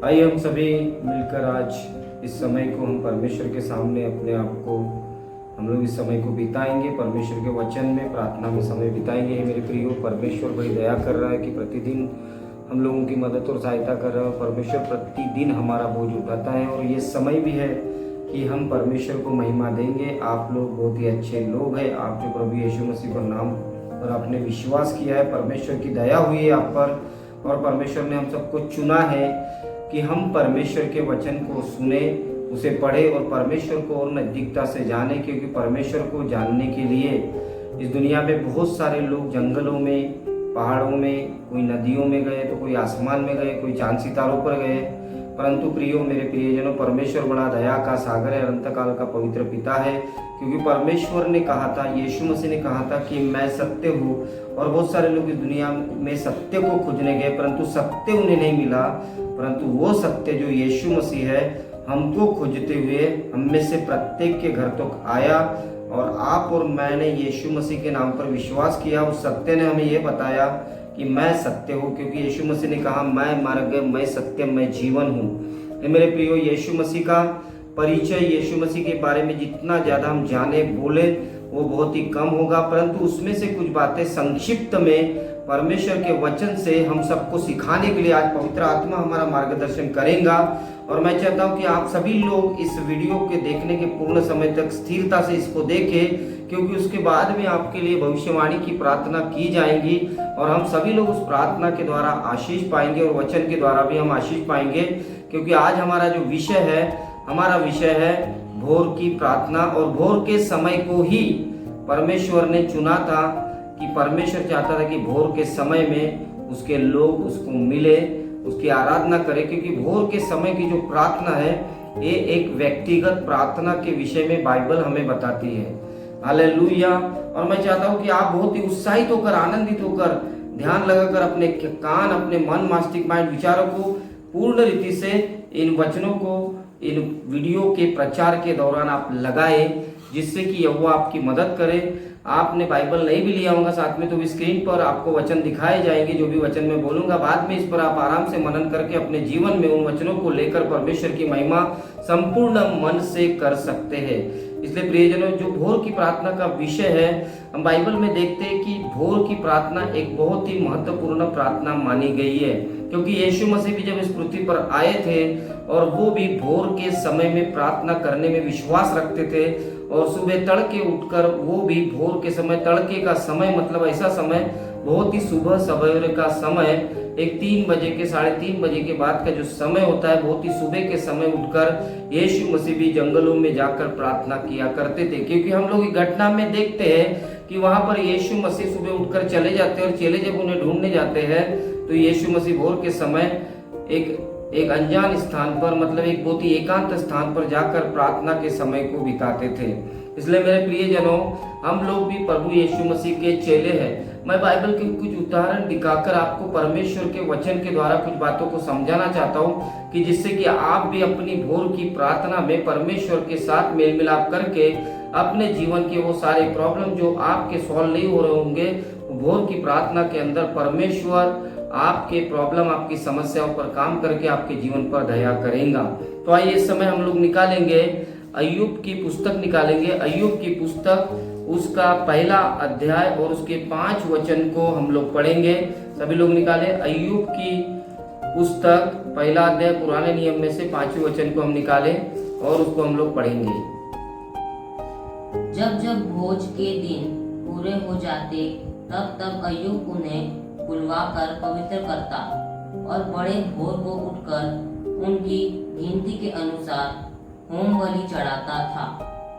आइए हम सभी मिलकर आज इस समय को हम परमेश्वर के सामने अपने आप को हम लोग इस समय को बिताएंगे। परमेश्वर के वचन में प्रार्थना में समय बिताएंगे। हे मेरे प्रियो, परमेश्वर बड़ी दया कर रहा है कि प्रतिदिन हम लोगों की मदद और सहायता कर रहा है। परमेश्वर प्रतिदिन हमारा बोझ उठाता है और ये समय भी है कि हम परमेश्वर को महिमा देंगे। आप लोग बहुत ही अच्छे लोग हैं। आप जो प्रभु यीशु मसीह पर नाम पर आपने विश्वास किया है, परमेश्वर की दया हुई है आप पर और परमेश्वर ने हम सबको चुना है कि हम परमेश्वर के वचन को सुने, उसे पढ़े और परमेश्वर को और नज़दीकता से जाने। क्योंकि परमेश्वर को जानने के लिए इस दुनिया में बहुत सारे लोग जंगलों में, पहाड़ों में, कोई नदियों में गए तो कोई आसमान में गए, कोई चांद सितारों पर गए। परंतु प्रियो, मेरे प्रियजनों, परमेश्वर बड़ा दया का सागर है, अनंत काल का पवित्र पिता है। क्योंकि परमेश्वर ने कहा था, यीशु मसीह ने कहा था कि मैं सत्य हूँ। और बहुत सारे लोग इस दुनिया में सत्य को खोजने गए परंतु सत्य उन्हें नहीं मिला। परंतु वो सत्य जो यीशु मसीह है, हमको खोजते हुए हम में से प्रत्येक के घर तक आया और आप और मैंने यीशु मसीह के नाम पर विश्वास किया। उस सत्य ने हमें यह बताया कि मैं सत्य हूँ। क्योंकि यीशु मसीह ने कहा, मैं मार्ग, मैं सत्य, मैं जीवन हूँ। मेरे प्रियो, यीशु मसीह का परिचय, यीशु मसीह के बारे में जितना ज़्यादा हम जाने बोले वो बहुत ही कम होगा। परंतु उसमें से कुछ बातें संक्षिप्त में परमेश्वर के वचन से हम सबको सिखाने के लिए आज पवित्र आत्मा हमारा मार्गदर्शन करेगा। और मैं चाहता हूं कि आप सभी लोग इस वीडियो के देखने के पूर्ण समय तक स्थिरता से इसको देखें, क्योंकि उसके बाद में आपके लिए भविष्यवाणी की प्रार्थना की जाएगी और हम सभी लोग उस प्रार्थना के द्वारा आशीष पाएंगे और वचन के द्वारा भी हम आशीष पाएंगे। क्योंकि आज हमारा जो विषय है, हमारा विषय है भोर की प्रार्थना। और भोर के समय को ही परमेश्वर ने चुना था कि परमेश्वर चाहता था कि भोर के समय में उसके लोग उसको मिले, उसकी आराधना करें। क्योंकि भोर के समय की जो प्रार्थना है, ये एक व्यक्तिगत प्रार्थना के विषय में बाइबल हमें बताती है। हालेलुया। और मैं चाहता हूं कि आप बहुत ही उत्साहित होकर, आनंदित होकर, ध्यान लगाकर अपने कान, अपने मन, मस्तिष्क, माइंड, विचारों को पूर्ण रीति से इन वचनों को, इन वीडियो के प्रचार के दौरान आप लगाए, जिससे कि वो आपकी मदद करे। आपने बाइबल नहीं भी लिया होगा साथ में, तो भी स्क्रीन पर आपको वचन दिखाए जाएंगे। जो भी वचन मैं बोलूंगा बाद में, इस पर आप आराम से मनन करके अपने जीवन में उन वचनों को लेकर परमेश्वर की महिमा संपूर्ण मन से कर सकते हैं। इसलिए प्रियजनों, जो भोर की प्रार्थना का विषय है, हम बाइबल में देखते हैं कि भोर की प्रार्थना एक बहुत ही महत्वपूर्ण प्रार्थना मानी गई है। क्योंकि यीशु मसीह भी जब इस पृथ्वी पर आए थे और वो भी भोर के समय में प्रार्थना करने में विश्वास रखते थे। और सुबह तड़के उठकर वो भी भोर के समय, तड़के का समय मतलब ऐसा समय, बहुत ही सुबह सवेरे का समय, एक 3 बजे के, 3:30 बजे के बाद का जो समय होता है, बहुत ही सुबह के समय उठकर यीशु मसीह भी जंगलों में जाकर प्रार्थना किया करते थे। क्योंकि हम लोग एक घटना में देखते हैं कि वहां पर यीशु मसीह सुबह उठकर चले जाते हैं और चेले जब उन्हें ढूंढने जाते हैं तो यीशु मसीह भोर के समय एक अनजान स्थान पर, मतलब एक बहुत ही एकांत स्थान पर जाकर प्रार्थना के समय को बिताते थे। इसलिए मेरे प्रियजनों, हम लोग भी प्रभु यीशु मसीह के चेले हैं। मैं बाइबल के कुछ उदाहरण दिखाकर आपको परमेश्वर के वचन के द्वारा कुछ बातों को समझाना चाहता हूँ कि जिससे कि आप भी अपनी भोर की प्रार्थना में परमेश्वर के साथ मेल मिलाप करके अपने जीवन के वो सारे प्रॉब्लम जो आपके सॉल्व नहीं हो रहे होंगे, भोर की प्रार्थना के अंदर परमेश्वर आपके प्रॉब्लम, आपकी समस्याओं पर काम करके आपके जीवन पर दया करेगा। तो आइए इस समय हम लोग निकालेंगे अय्यूब की पुस्तक, निकालेंगे अय्यूब की पुस्तक, उसका पहला अध्याय और उसके 5 वचन को हम लोग पढ़ेंगे। सभी लोग निकाले अय्यूब की पुस्तक, पहला अध्याय, पुराने नियम में से 5वें वचन को हम निकाले और उसको हम लोग पढ़ेंगे। जब जब भोज के दिन पूरे हो जाते, तब तब अय्यूब उन्हें बुलवाकर पवित्र करता और बड़े भोर को उठकर उनकी गिनती के अनुसार होम बलि चढ़ाता था।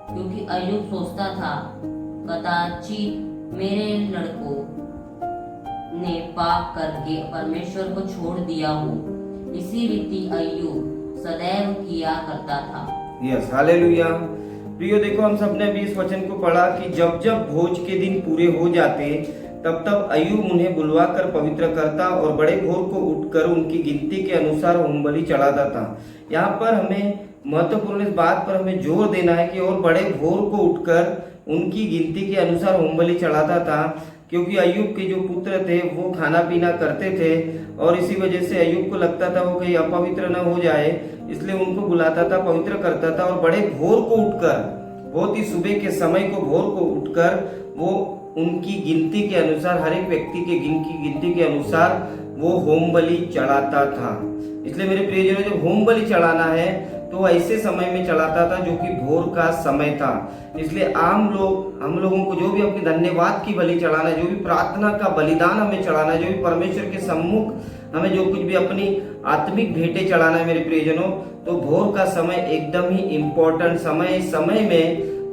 क्योंकि अय्यूब सोचता था, कदाचित मेरे लड़कों ने पाप करके परमेश्वर को छोड़ दिया हो। इसी रीति अय्यूब सदैव किया करता था। Yes, hallelujah. प्रियो, देखो, हम सबने अभी इस वचन को पढ़ा कि जब जब भोज के दिन पूरे हो जाते, तब तब अय्यूब उन्हें बुलवाकर पवित्र करता और बड़े भोर को उठकर उनकी गिनती के अनुसार होम बलि चढ़ाता था। यहाँ पर हमें महत्वपूर्ण इस बात पर हमें जोर देना है कि और बड़े भोर को उठकर उनकी गिनती के अनुसार होम बलि चढ़ाता था। क्योंकि अय्यूब के जो पुत्र थे वो खाना पीना करते थे और इसी वजह से अय्यूब को लगता था वो कहीं अपवित्र न हो जाए, इसलिए उनको बुलाता था, पवित्र करता था। और बड़े भोर को उठकर, बहुत ही सुबह के समय को भोर को उठकर वो उनकी गिनती के अनुसार, हर एक व्यक्ति के गिनती के अनुसार वो होम बलि चढ़ाता था। इसलिए मेरे प्रियजनों, जब होम बलि चढ़ाना है तो ऐसे समय में चढ़ाता था जो कि भोर का समय था। इसलिए हम लोगों को जो भी अपनी धन्यवाद की बलि चढ़ाना है, जो भी प्रार्थना का बलिदान हमें चढ़ाना है, जो भी परमेश्वर के सम्मुख हमें जो कुछ भी अपनी आत्मिक भेंटें चढ़ाना है मेरे प्रियजनों, तो भोर का समय एकदम ही इम्पोर्टेंट समय। इस समय में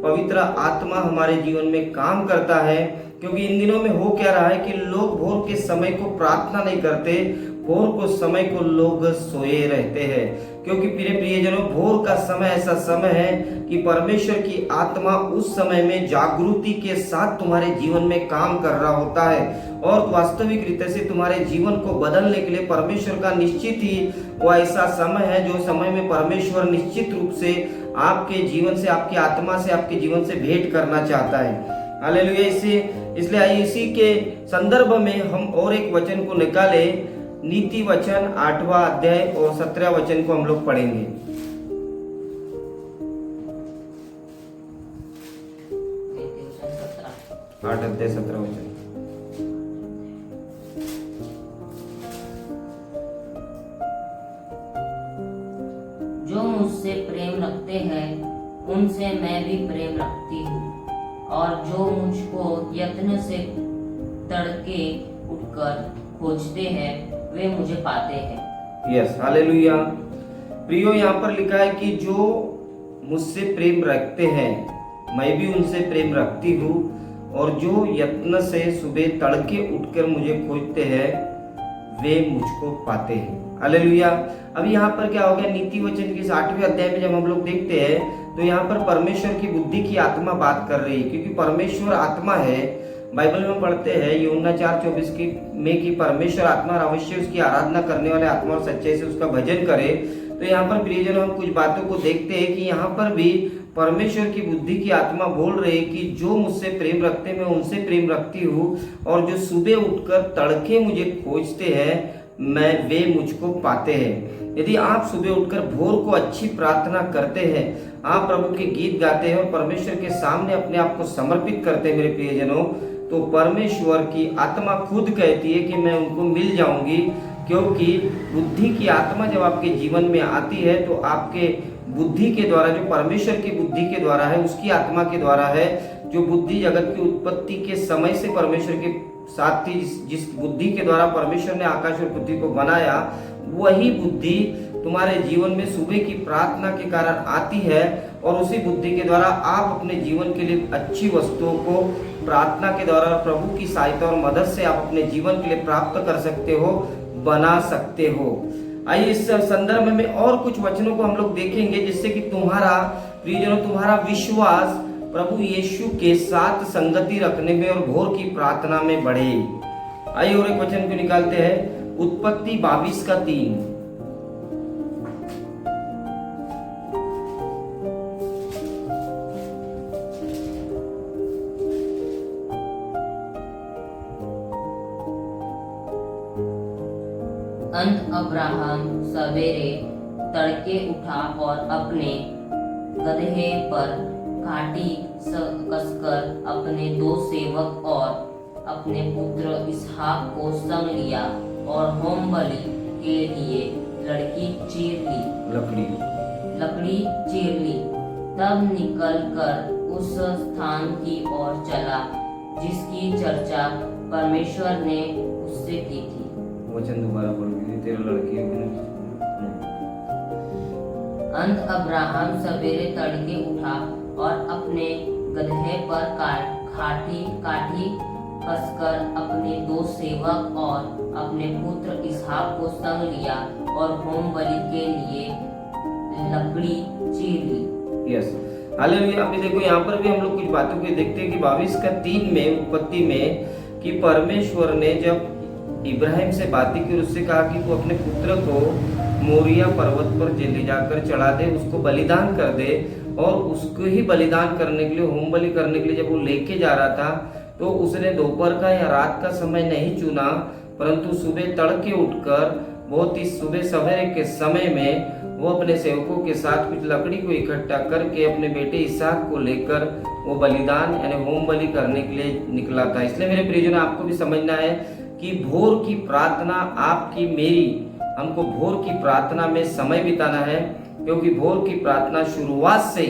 पवित्र आत्मा हमारे जीवन में काम करता है, क्योंकि इन दिनों में हो क्या रहा है कि लोग भोर के समय को प्रार्थना नहीं करते, भोर को समय को लोग सोए रहते हैं। क्योंकि मेरे प्रियजनों, भोर का समय ऐसा समय है कि परमेश्वर की आत्मा उस समय में जागृति के साथ तुम्हारे जीवन में काम कर रहा होता है और वास्तविक रीति से तुम्हारे जीवन को बदलने के लिए परमेश्वर का निश्चित ही वो ऐसा समय है, जो समय में परमेश्वर निश्चित रूप से आपके जीवन से, आपकी आत्मा से, आपके जीवन से भेंट करना चाहता है। हालेलुया। इसलिए आइए इसी के संदर्भ में हम और एक वचन को निकाले, नीति वचन 8वां अध्याय और 17वां वचन को हम लोग पढ़ेंगे। नीति वचन 17। 8 अध्याय 17 वचन। जो मुझसे प्रेम रखते हैं उनसे मैं भी प्रेम रखती हूँ, और जो मुझको यत्न से तड़के उठकर खोजते हैं वे मुझे पाते हैं। Yes, hallelujah. प्रियो, यहाँ पर लिखा है कि जो मुझसे प्रेम रखते हैं मैं भी उनसे प्रेम रखती हूँ, और जो यत्न से सुबह तड़के उठकर मुझे खोजते हैं वे मुझको पाते हैं। हालेलुया। अब यहाँ पर क्या हो गया, नीति वचन के 8वें अध्याय में जब हम लोग देखते हैं तो यहाँ पर परमेश्वर की बुद्धि की आत्मा बात कर रही है, क्योंकि परमेश्वर आत्मा है। बाइबल में पढ़ते हैं यूहन्ना 4:24 में कि परमेश्वर आत्मा और अवश्य उसकी आराधना करने वाले आत्मा और सच्चाई से उसका भजन करे। तो यहाँ पर प्रियजन हम कुछ बातों को देखते हैं कि यहाँ पर भी परमेश्वर की बुद्धि की आत्मा बोल रही है कि जो मुझसे प्रेम रखते मैं उनसे प्रेम रखती हूँ, और जो सुबह उठकर तड़के मुझे खोजते हैं वे मुझको पाते हैं। यदि आप सुबह उठकर भोर को अच्छी प्रार्थना करते हैं, आप प्रभु के गीत गाते हैं और परमेश्वर के सामने अपने आप को समर्पित करते हैं मेरे प्रियजनों, तो परमेश्वर की आत्मा खुद कहती है कि मैं उनको मिल जाऊंगी। क्योंकि बुद्धि की आत्मा जब आपके जीवन में आती है तो आपके बुद्धि के द्वारा, जो परमेश्वर की बुद्धि के द्वारा है, उसकी आत्मा के द्वारा है, जो बुद्धि जगत की उत्पत्ति के समय से परमेश्वर के साथ थी, जिस बुद्धि के द्वारा परमेश्वर ने आकाश और पृथ्वी को बनाया, वही बुद्धि तुम्हारे जीवन में सुबह की प्रार्थना के कारण आती है, और उसी बुद्धि के द्वारा आप अपने जीवन के लिए अच्छी वस्तुओं को प्रार्थना के द्वारा प्रभु की सहायता और मदद से आप अपने जीवन के लिए प्राप्त कर सकते हो, बना सकते हो। आइए इस संदर्भ में और कुछ वचनों को हम लोग देखेंगे, जिससे कि तुम्हारा प्रियजनों, तुम्हारा विश्वास प्रभु यीशु के साथ संगति रखने में और भोर की प्रार्थना में बढ़े। आइए और एक वचन को निकालते हैं, उत्पत्ति 22:3। अंत अब्राहम सवेरे तड़के उठा और अपने गदहे पर काठी कसकर अपने 2 सेवक और अपने पुत्र इसहाक को संग लिया और होम बलि के लिए लकड़ी चीर ली। तब निकलकर उस स्थान की ओर चला जिसकी चर्चा परमेश्वर ने उससे की थी। वचन दोबारा बोलोगे, तेरा लड़की अंत अब्राहम सवेरे तड़के उठा और अपने गदहे पर काठी कसकर अपने 2 सेवक और अपने पुत्र इसहाक को संग लिया और होम बलि के लिए लकड़ी चीर ली। Yes, hallelujah. अभी देखो यहाँ पर भी हम लोग कुछ बातों को देखते हैं कि 22:3 में उत्पत्ति में कि परमेश्वर ने जब इब्राहिम से बातें की, उससे कहा कि तू अपने पुत्र को मोरिया पर्वत पर ले जाकर चढ़ा दे, उसको बलिदान कर दे। और उसको ही बलिदान करने के लिए, होम बलि करने के लिए जब वो लेके जा रहा था तो उसने दोपहर का या रात का समय नहीं चुना, परंतु सुबह तड़के उठकर बहुत ही सुबह सवेरे के समय में वो अपने सेवकों के साथ कुछ लकड़ी को इकट्ठा करके अपने बेटे इसहाक को लेकर वो बलिदान यानी होम बलि करने के लिए निकला था। इसलिए मेरे प्रियजन, आपको भी समझना है कि भोर की प्रार्थना आपकी मेरी, हमको भोर की प्रार्थना में समय बिताना है, क्योंकि भोर की प्रार्थना शुरुआत से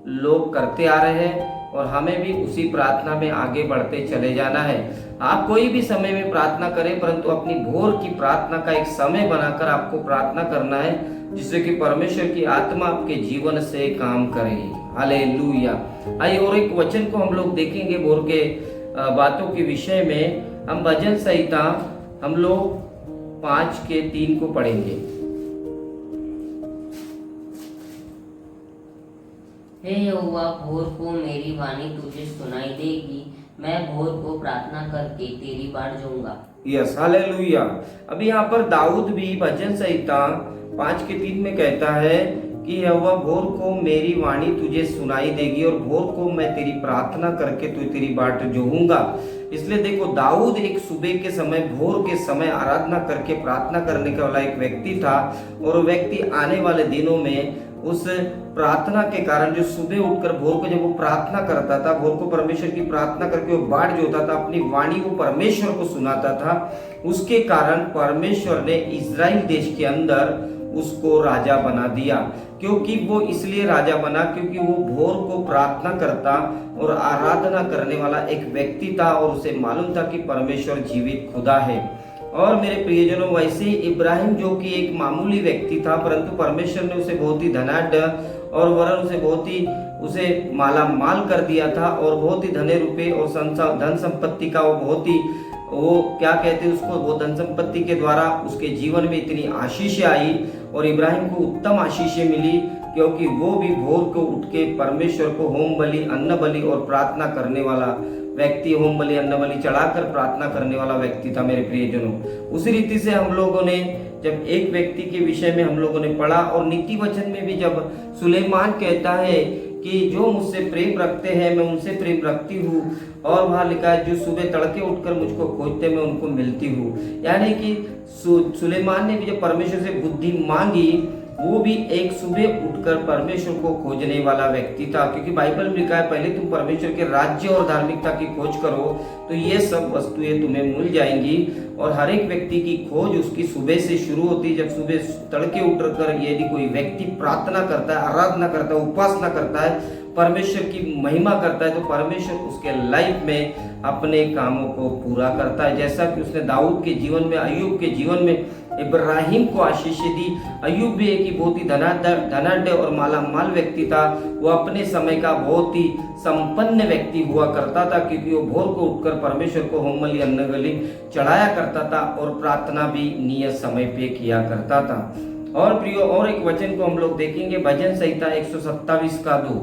लोग करते आ रहे हैं और हमें भी उसी प्रार्थना में आगे बढ़ते चले जाना है। आप कोई भी समय में प्रार्थना करें, परंतु अपनी भोर की प्रार्थना का एक समय बनाकर आपको प्रार्थना करना है, जिससे कि परमेश्वर की आत्मा आपके जीवन से काम करे। हालेलुया। आइए और एक वचन को हम लोग देखेंगे भोर के बातों के विषय में। हम भजन संहिता हम लोग 5:3 को पढ़ेंगे। हे यहोवा, भोर को मेरी वाणी तुझे सुनाई देगी, मैं भोर को प्रार्थना करके तेरी बाट जाऊंगा। Yes, hallelujah. अभी यहाँ पर दाऊद भी भजन संहिता 5:3 में कहता है कि यहोवा, भोर को मेरी वाणी तुझे सुनाई देगी और भोर को मैं तेरी प्रार्थना करके तेरी बाट जोहूंगा। इसलिए देखो, दाऊद एक सुबह के समय, भोर के समय आराधना करके प्रार्थना करने का वाला एक व्यक्ति था, और वो व्यक्ति आने वाले दिनों में उस प्रार्थना के कारण, जो सुबह उठकर भोर को जब वो प्रार्थना करता था, भोर को परमेश्वर की प्रार्थना करके वो बाट जोता था, अपनी वाणी वो परमेश्वर को सुनाता था, उसके कारण परमेश्वर ने इस्राएल देश के अंदर उसको राजा बना दिया। क्योंकि वो इसलिए राजा बना क्योंकि वो भोर को प्रार्थना करता और आराधना करने वाला एक व्यक्ति था, और उसे मालूम था कि परमेश्वर जीवित खुदा है। और मेरे प्रियजनों, वैसे ही इब्राहिम, जो कि एक मामूली व्यक्ति था, परंतु परमेश्वर ने उसे बहुत ही धनाढ्य और वरन उसे बहुत ही उसे माला माल कर दिया था, और बहुत ही धने रुपए और धन संपत्ति का वो क्या कहते उसको, वो धन संपत्ति के द्वारा उसके जीवन में इतनी आशीषें आई, और इब्राहिम को उत्तम आशीषें मिली, क्योंकि वो भी भोर को उठ के परमेश्वर को होम बलि, अन्न बलि और प्रार्थना करने वाला व्यक्ति, होम बलि अन्न बलि चढ़ाकर प्रार्थना करने वाला व्यक्ति था। मेरे प्रियजनों, उसी रीति से हम लोगों ने जब एक व्यक्ति के विषय में हम लोगों ने पढ़ा, और नीति वचन में भी जब सुलेमान कहता है कि जो मुझसे प्रेम रखते हैं मैं उनसे प्रेम रखती हूँ, और वहाँ लिखा है जो सुबह तड़के उठकर मुझको खोजते मैं उनको मिलती हूँ। यानी कि सुलेमान ने भी जब परमेश्वर से बुद्धि मांगी, वो भी एक सुबह उठकर परमेश्वर को खोजने वाला व्यक्ति था, क्योंकि बाइबल में लिखा है पहले तुम परमेश्वर के राज्य और धार्मिकता की खोज करो तो ये सब वस्तुएं तुम्हें मिल जाएंगी। और हर एक व्यक्ति की खोज उसकी सुबह से शुरू होती है। जब सुबह तड़के उठकर यदि कोई व्यक्ति प्रार्थना करता है, आराधना करता है, उपासना करता है, परमेश्वर की महिमा करता है, तो परमेश्वर उसके लाइफ में अपने कामों को पूरा करता है। जैसा कि उसने दाऊद के जीवन में, अय्यूब के जीवन में, इब्राहिम को आशीष दी। अय्यूब भी एक बहुत ही धनाढ्य और माला माल व्यक्ति था। वो अपने समय का बहुत ही संपन्न व्यक्ति हुआ करता था, क्योंकि वो भोर को उठकर परमेश्वर को होम बलि अन्न बलि चढ़ाया करता था, और प्रार्थना भी नियत समय पे किया करता था। और प्रियो, और एक वचन को हम लोग देखेंगे, भजन संहिता 127:2।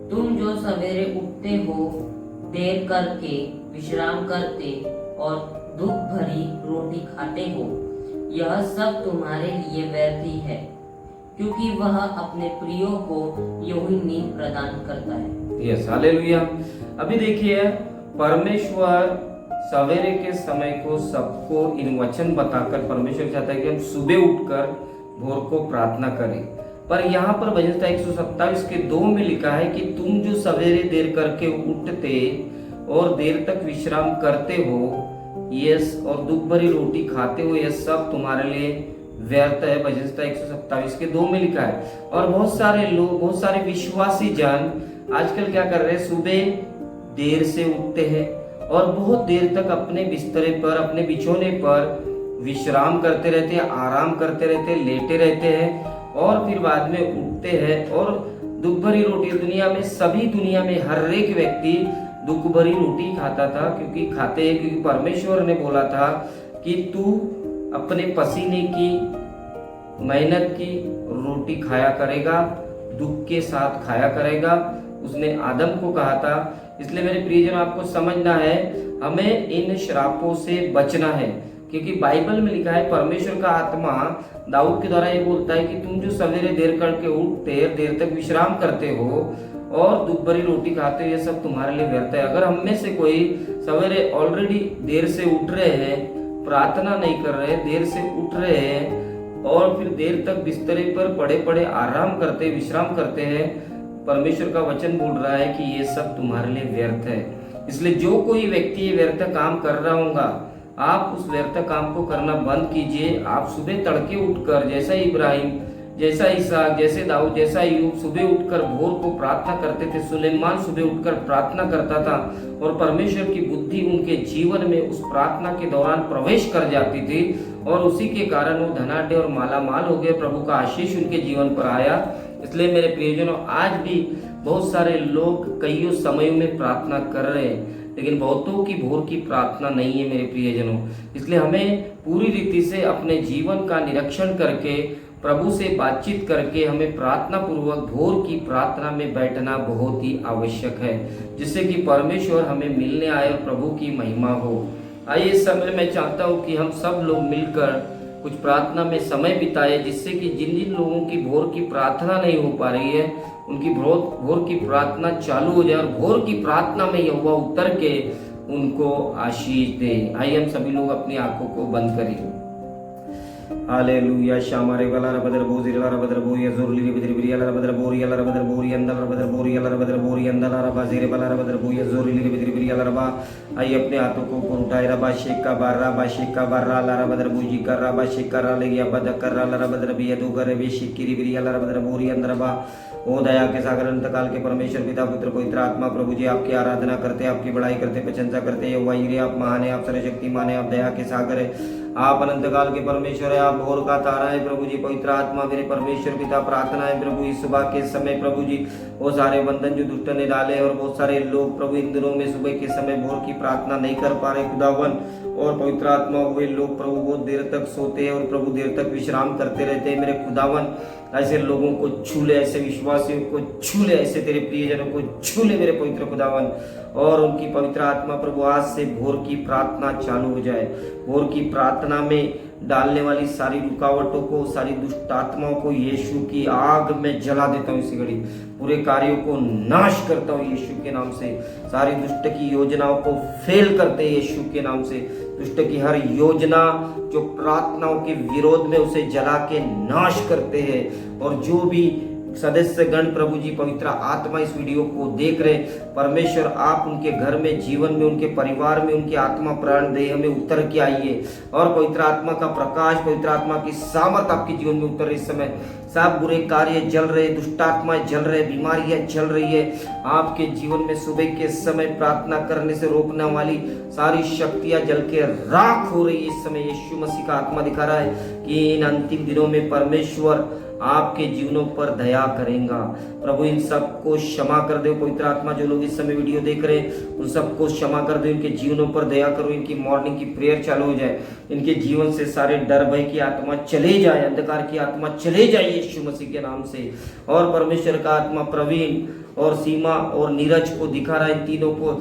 तुम जो सवेरे उठते हो, देर करके विश्राम करते और दुख भरी रोटी खाते हो, यह सब तुम्हारे लिए व्यर्थ ही है, क्योंकि वह अपने प्रियो को यूं ही नींद प्रदान करता है। Yes, hallelujah. अभी देखिए, परमेश्वर सवेरे के समय को सबको इन वचन बताकर परमेश्वर चाहता है कि हम सुबह उठकर भोर को प्रार्थना करें। पर यहाँ पर भजन संहिता 127:2 में लिखा है कि तुम जो सवेरे देर करके उठते और देर तक विश्राम करते हो, यस, और दुख भरी रोटी खाते हो, यह सब तुम्हारे लिए व्यर्थ है। भजन संहिता 127:2 में लिखा है। और बहुत सारे लोग, बहुत सारे विश्वासी जन आजकल क्या कर रहे हैं, सुबह देर से उठते हैं और बहुत देर तक अपने बिस्तरे पर, अपने बिछौने पर विश्राम करते रहते हैं, आराम करते रहते हैं, लेटे रहते हैं, और फिर बाद में उठते हैं और दुख भरी रोटी। दुनिया में हर एक व्यक्ति दुख भरी रोटी खाता था, क्योंकि परमेश्वर ने बोला था कि तू अपने पसीने की, मेहनत की रोटी खाया करेगा, दुख के साथ खाया करेगा। उसने आदम को कहा था। इसलिए मेरे प्रियजन आपको समझना है, हमें इन श्रापों से बचना है, क्योंकि बाइबल में लिखा है परमेश्वर का आत्मा दाऊद के द्वारा ये बोलता है कि तुम जो सवेरे देर करके उठते देर तक विश्राम करते हो और दुख भरी रोटी खाते हो, ये सब तुम्हारे लिए व्यर्थ है। अगर हम में से कोई सवेरे ऑलरेडी देर से उठ रहे हैं, प्रार्थना नहीं कर रहे, देर से उठ रहे हैं और फिर देर तक बिस्तरे पर पड़े पड़े आराम करते विश्राम करते हैं, परमेश्वर का वचन बोल रहा है कि ये सब तुम्हारे लिए व्यर्थ है। इसलिए जो कोई व्यक्ति ये व्यर्थ काम कर रहा होगा, आप उस व्यर्थ काम को करना बंद कीजिए। आप सुबह तड़के उठकर, जैसा इब्राहिम, जैसा इसहाक, जैसे दाऊद, जैसा अय्यूब सुबह उठकर भोर को प्रार्थना करते थे, सुलेमान सुबह उठकर प्रार्थना करता था और परमेश्वर की बुद्धि उनके जीवन में उस प्रार्थना के दौरान प्रवेश कर जाती थी और उसी के कारण वो धनाढ्य और मालामाल हो गए। प्रभु का आशीष उनके जीवन पर आया। इसलिए मेरे प्रियजनों, आज भी बहुत सारे लोग कईयों समयों में प्रार्थना कर रहे हैं, लेकिन बहुतों की भोर की प्रार्थना नहीं है मेरे प्रियजनों। इसलिए हमें पूरी रीति से अपने जीवन का निरीक्षण करके, प्रभु से बातचीत करके हमें प्रार्थना पूर्वक भोर की प्रार्थना में बैठना बहुत ही आवश्यक है, जिससे कि परमेश्वर हमें मिलने आए और प्रभु की महिमा हो। आइए इस समय मैं चाहता हूँ कि हम सब लोग मिलकर कुछ प्रार्थना में समय बिताए, जिससे कि जिन जिन लोगों की भोर की प्रार्थना नहीं हो पा रही है, उनकी भोर की प्रार्थना चालू हो जाए और भोर की प्रार्थना में यहोवा उतर के उनको आशीष दे। आइए हम सभी लोग अपनी आंखों को बंद करें। हालेलुया। शामारे वाला रबदर बोजी ला रबदर बोरी अजुरली बिदरी बिरिया ला रबदर बोरी ला रबदर बोरी अंदर रबदर बोरी ला रबदर बोरी अंदर ला रबा जेरे वाला रबदर बोरी अजुरली बिदरी बिरिया ला रबा। आइए अपने हाथों को ऊपर उठाए, रबा शेका बारा ला रबदर बोजी कर रबा शेका रा ले गया बद कर ला रबदर बिया दो करे बे शिकिरी बिरिया ला रबदर बोरी अंदर रबा। ओ दया के सागर अंतकाल के परमेश्वर पिता पुत्र पवित्र आत्मा, प्रभु जी आपकी आराधना करते, आपकी बड़ाई करते, प्रशंसा करते। यहोवा यीरे आप महान है, आप सर्वशक्तिमान है, आप दया के सागर है, आप अनंत काल के परमेश्वर है, आप भोर का तारा है। प्रभु जी पवित्र आत्मा मेरे परमेश्वर पिता प्रार्थना है प्रभु इस सुबह के समय, प्रभु जी वो सारे बंधन जो दुष्ट ने डाले और बहुत सारे लोग प्रभु इन दिनों में सुबह के समय भोर की प्रार्थना नहीं कर पा रहे खुदावन, और पवित्र आत्मा वे लोग प्रभु बहुत देर तक सोते हैं और प्रभु देर तक विश्राम करते रहते हैं। मेरे खुदावन ऐसे लोगों को छू ले, ऐसे विश्वासियों को छू ले, ऐसे तेरे प्रियजनों को छू ले मेरे पवित्र खुदावन, और उनकी पवित्र आत्मा प्रभु आज से भोर की प्रार्थना चालू हो जाए। भोर की प्रार्थना में डालने वाली सारी रुकावटों को, सारी दुष्ट आत्माओं को यीशु की आग में जला देता हूँ। इसी घड़ी पूरे कार्यों को नाश करता हूँ यीशु के नाम से। सारी दुष्ट की योजनाओं को फेल करते यीशु के नाम से। दुष्ट की हर योजना जो प्रार्थनाओं के विरोध में, उसे जला के नाश करते हैं। और जो भी सदस्य गण प्रभु जी पवित्र आत्मा इस वीडियो को देख रहे, परमेश्वर आप उनके घर में, जीवन में, उनके परिवार में, उनकी आत्मा प्राण देह में उतर के आइए और पवित्र आत्मा का प्रकाश, पवित्र आत्मा की सामर्थ आपके जीवन में उतर। इस समय सब बुरे कार्य जल रहे, दुष्ट आत्माएं जल रहे, बीमारियां चल रही है आपके जीवन में। सुबह के समय प्रार्थना करने से रोकने वाली सारी शक्तियां जल के राख हो रही है इस समय। यीशु मसीह का आत्मा दिखा रहा है कि इन अंतिम दिनों में परमेश्वर आपके जीवनों पर दया करेगा। प्रभु इन सबको क्षमा कर दे। पवित्र आत्मा जो लोग इस समय वीडियो देख रहे हैं उन सबको क्षमा कर दे, इनके जीवनों पर दया करो। इनकी मॉर्निंग की प्रेयर चालू हो जाए, इनके जीवन से सारे डर भय की आत्मा चले जाए, अंधकार की आत्मा चले जाए यीशु मसीह के नाम से। और परमेश्वर का आत्मा प्रवीण और सीमा और नीरज को दिखा रहा है, इन तीनों को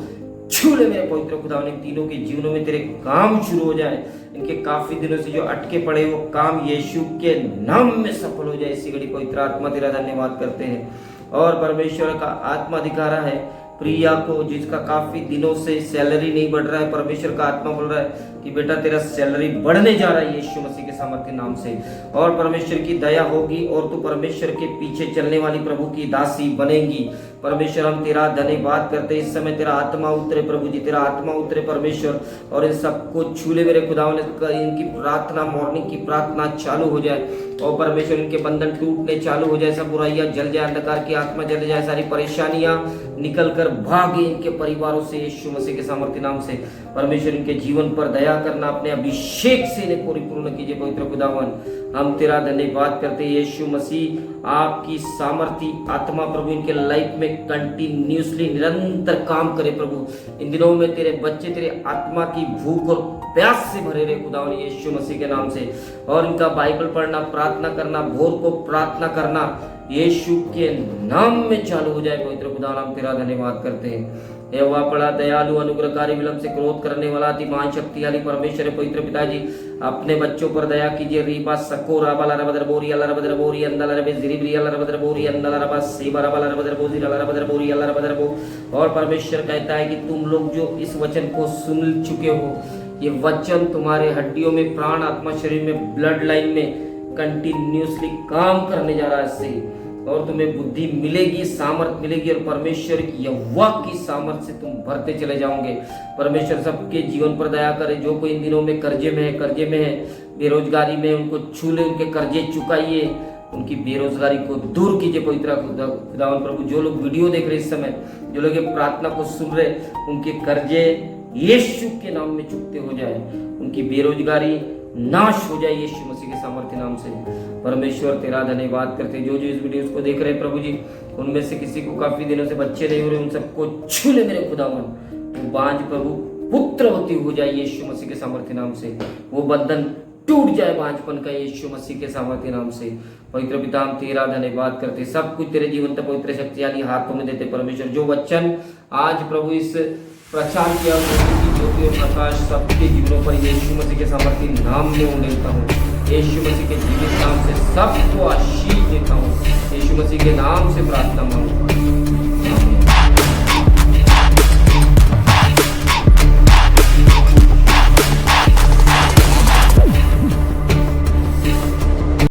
छू ले मेरे पवित्र खुदा। इन तीनों के जीवनों में तेरे काम शुरू हो जाए, इनके काफी दिनों से जो अटके पड़े वो काम यीशु के नाम में सफल हो जाए। इसी घड़ी पवित्र आत्मा तेरा धन्यवाद करते हैं। और परमेश्वर का आत्मा दिखा रहा है प्रिया को, जिसका काफी दिनों से सैलरी नहीं बढ़ रहा है। परमेश्वर का आत्मा बोल रहा है कि बेटा तेरा सैलरी बढ़ने जा रहा है यीशु मसीह के सामर्थ्य नाम से। और परमेश्वर की दया होगी और तू परमेश्वर के पीछे चलने वाली प्रभु की दासी बनेगी। परमेश्वर हम तेरा धन्यवाद करते, इस समय तेरा आत्मा उतरे प्रभु जी, तेरा आत्मा उतरे परमेश्वर, और इन सबको छूले मेरे खुदा। इनकी प्रार्थना, मॉर्निंग की प्रार्थना चालू हो जाए और परमेश्वर इनके बंधन टूटने चालू हो जाए, सब बुराइयां जल जाए, अंधकार की आत्मा जल जाए, सारी परेशानियां निकल कर भागे इनके परिवारों से यीशु मसीह के सामर्थ्य नाम से। परमेश्वर इनके जीवन पर दया करना, अपने अभिषेक से इन्हें परिपूर्ण कीजिए पवित्र खुदावन। हम तेरा धन्यवाद करते यीशु मसीह, आपकी सामर्थी आत्मा प्रभु इनके लाइफ में कंटिन्यूसली निरंतर काम करे प्रभु। इन दिनों में तेरे बच्चे तेरे आत्मा की भूख और प्यास से भरे रहे खुदावन यीशु मसीह के नाम से। और इनका बाइबल पढ़ना, प्रार्थना करना, भोर को प्रार्थना करना यीशु के नाम में चालू हो जाए। पवित्र खुदा नाम तेरा धन्यवाद करते हैं। हे वह बड़ा दयालु अनुग्रहकारी विलंब से क्रोध करने वाला अति महान शक्तिशाली परमेश्वर पवित्र पिताजी, अपने बच्चों पर दया कीजिए। रीपा सको राबा रबदर बोरी अल्लाह रबदर बोरी अंदर रबे जिरिब्री अल्लाह रबदर बोरी अंदर रबा सीबा रबा रबदर बोरी अल्लाह रबदर बोरी अल्लाह रबदर बो। और परमेश्वर कहता है कि तुम लोग जो इस वचन को सुन चुके हो, ये वचन तुम्हारे हड्डियों में, प्राण, आत्मा, शरीर में, ब्लड लाइन में कंटिन्यूसली काम करने जा रहा है इससे, और तुम्हें बुद्धि मिलेगी, सामर्थ मिलेगी, और परमेश्वर की यहोवा की सामर्थ से तुम भरते चले जाओगे। परमेश्वर सबके जीवन पर दया करे। जो कोई इन दिनों में कर्जे में है, बेरोजगारी में, उनको छू ले, उनके कर्जे चुकाइए, उनकी बेरोजगारी को दूर कीजिए। पवित्र खुदावन प्रभु, जो लोग वीडियो देख रहे इस समय, जो लोग ये प्रार्थना को सुन रहे, उनके कर्जे यीशु के नाम में चुकते हो जाए, उनकी बेरोजगारी नाश हो जाए यीशु मसीह के सामर्थ्य नाम से। परमेश्वर तेरा धन्यवाद करते। जो जो इस वीडियो को देख रहे हैं प्रभु जी, उनमें से किसी को काफी दिनों से बच्चे नहीं हो रहे, उन सबको छू ले मेरे खुदावन। वो बांझ प्रभु पुत्रवती हो जाए यीशु मसीह के सामर्थ्य नाम से। वो बंधन टूट जाए बांझपन का यीशु मसीह के सामर्थ्य नाम से। पवित्र पिता, हम तेरा धन्यवाद करते, सब कुछ तेरे जीवन तक पवित्र शक्तिशाली हाथों में देते। परमेश्वर, जो वचन आज प्रभु इस प्रचार किया, ज्योति और प्रकाश सबके जीवनों पर यीशु मसीह के सामर्थ्य नाम में उड़ेलता हूँ। यीशु मसीह के जीवित नाम से सबको आशीष देता हूँ। यीशु मसीह के नाम से प्रार्थना मांगता हूँ।